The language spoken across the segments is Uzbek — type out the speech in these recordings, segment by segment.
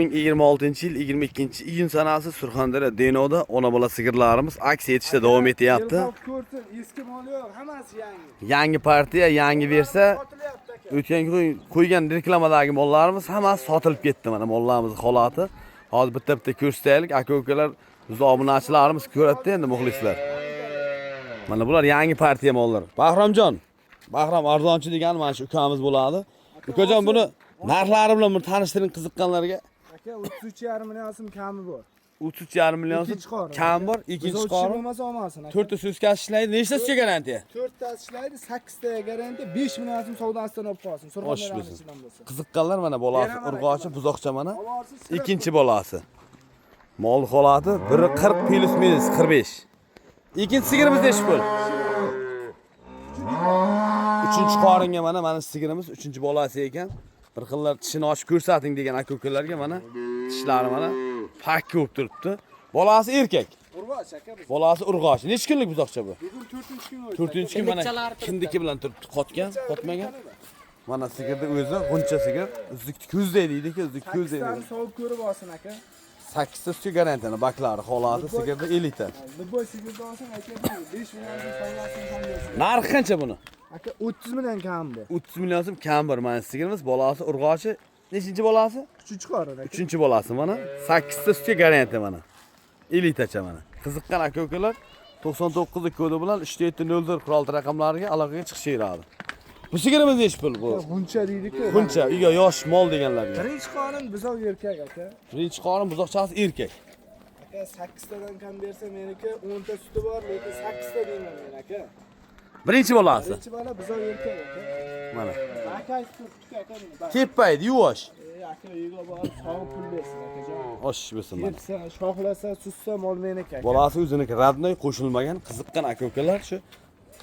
2026-yil 22-iyun sanasi Surxondaryo Denoda ona bola sigirlarimiz aksiya etishda davom etyapti. Eski mol yo'q, hammasi yangi. Yangi partiya, yangi bersa, o'tgan kun qo'ygan reklamadagi mollarimiz hammasi sotilib ketdi. Mana mollarimiz holati. Hozir bitta ko'rsataylik. Aka-ukalar, biz obunachilarimiz ko'radi endi muxlislar. Mana bular yangi partiya mollar. Bahrom arzonchi degan mana shu ukamiz bo'ladi. Ukajon buni narxlari bilan bir tanishtiring qiziqqanlarga. Aka 33,5 million so'm kami bor. 33,5 million so'm kam bor, ikkinchi qori. Bo'lmasa olmasin aka. 4 ta suskasi ishlaydi. Nechtasiga garantiya? 4 ta ishlaydi, 8 ta garantiya, 5 million so'm savdosidan olib qolsin. Surxondaryoning ichidan bo'lsa. Qiziqqanlar mana bolasi urg'ochi, buzoqcha mana. Ikkinchi bolasi. Mol holati 140 plus minus 45. Ikkinchi sigirimiz nechi pul? Uchinchi qoringa mana sigirimiz uchinchi bolasi ekan. Bir xillar tishini ochib ko'rsating degan aka-ukalarga mana tishlari mana pakka bo'lib turibdi. Bolasi erkak. Urg'och aka biz. Bolasi urg'och. Necha kunlik buzoqcha bu? Bugun 4-kun o'tdi. 4-kun mana kindiki bilan turibdi, qotmagan. Mana sigirni o'zi g'uncha sigir, uzukni ko'zday deydi-ku, uzukni ko'zday. Sovib ko'rib olsin aka. 8 ta suti garantiyani baklari, holati sigirni elita. Liboy sigirni olsang aka 5 million so'm savdosidan ham bersin. Narxi qancha buni? Aka 30 million kam bu. 30 million so'm kam bir mana sigirimiz, bolasi urg'ochi. Nechinchi bolasi? 3-qori aka. 3-bolasi mana 8 ta sutga garantiya mana. Elitacha mana. Qiziqqan aka-ukalar 99 kodi bilan 3704 qurol raqamlariga aloqaga chiqishiradi. Bu sigirimiz nechi pul bu? G'uncha deydi-ku. G'uncha, uyga yosh mol deganlarga. Birinchi qorin buzoq erkak aka. Birinchi qorin buzoqchasi erkak. Aka 8 tadan kam bersa meniki 10 ta suti bor, lekin 8 ta deyman men aka. Birinchi bolasi. Birinchi bola buzoq erkak aka. Mana. Aka turibdi aka buni. Tepaydi, yuvosh. Aka uyga borib sog'ib pul bersin akajon. Osh bo'lsin mana. Yetsa, shoxlasa, sussa mol meniki aka. Bolasi o'ziniki radnoy qo'shilmagan, qiziqqan aka-ukalar shu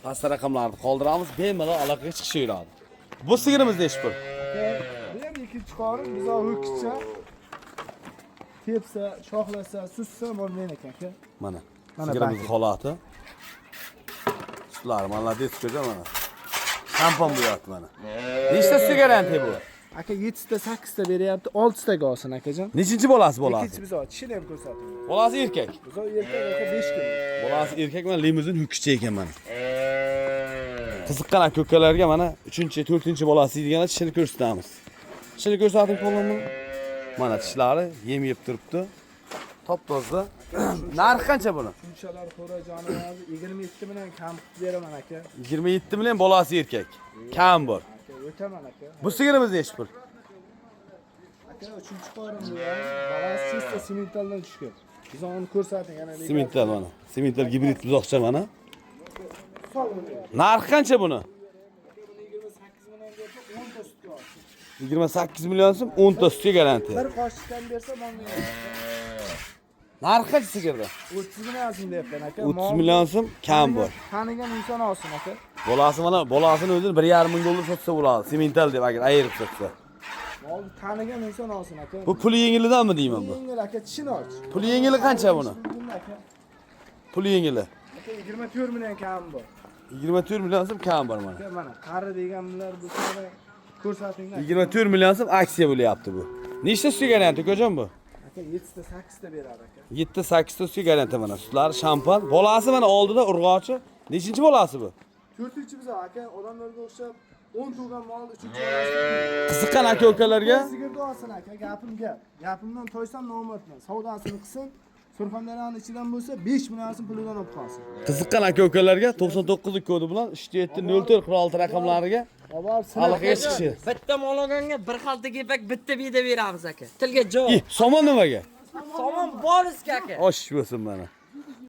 past raqamlarni qoldiramiz, bemalol aloqaga chiqishaveradi. Bu sigirimiz nechi pul? Bu ham ikkinchi qorin buzoq ho'kizcha. Tepsa, shoxlasa, sussa mol meniki aka. Mana. Sigirimiz holati. Sutlar malades ko'ja mana. Shampon bo'yapti mana. Nechta sut garantiya bu? Aka 7 ta 8 ta beryapti, 6 taga olsin akajon. Nechinchi bolasi bolasi? Ikkinchi buzoq, tishini ham ko'rsating. Bolasi erkak. Buzoq erkak aka 5 kun. Bolasi erkak mana limuzin ho'kizcha ekan mana. Qiziqqan aka-ukalarga mana 3-chi, 4-chi bolasi deganlar tishini ko'rsatamiz. Tishini ko'rsating qo'llanma. Mana tishlari yem yeb turibdi. Top-toza. Narxi qancha buni? Shunchalar xo'ra joningiz 27 million kam beraman aka. 27 million bolasi erkak. Kam bor. Aka o'taman aka. Bu sigirimiz nechi pul? Aka 3-chi qorin bu ham. Balasi chista simentaldan tushgan. Biz uni ko'rsating ana. Simental mana. Simental gibrid buzoqcha mana. Narxi qancha buni? 28 million bersa 10 ta sutga olsin. 28 million so'm 10 ta sutga garantiya. Bir qoshiqdan bersa bo'lmaydi. Narxi qancha sigirda? 30 million so'm deyapman aka. 30 million so'm kam bor. Tanigan inson olsin aka. Bolasi mana bolasini o'zini 1,5 ming dollar sotsa bo'ladi. Simental deb agar ayirib sotsa. Molni tanigan inson olsin aka. Bu puli yengilidanmi deyman bu? Yengil aka, tishini och. Puli yengili qancha buni? Puli yengili. Aka 24 million kam bor. 24 million so'm kam bor mana. Aka mana qari deganlar bu sara ko'rsatinglar. 24 million so'm aksiya bo'lyapti bu. Nechta sutga garantiya ukajon bu? Aka 7 ta 8 ta beradi aka. 7 ta 8 ta sutga garantiya mana. Sutlari shampon. Bolasi mana oldida urg'ochi. Nechinchi bolasi bu? 4-chi buzoq aka, odamlarga o'xshab 10 tug'an mol 3-chi bolasi. Qiziqqan aka-ukalarga Sigirni olsin aka, gapim gap. Gapimdan toysam nomatman. Savdosini qilsin. Surxondaryoning ichidan bo'lsa 5 million so'm pulidan olib qolsin. Qiziqqan aka-ukalarga 99 kodi bilan 3704 qurol raqamlariga aloqaga chiqishi. Bitta mol olganga bir xalta kepak, bitta beda beramiz aka. Tilga javob. Somon nimaga? Somon bonusga aka. Osh bo'lsin mana.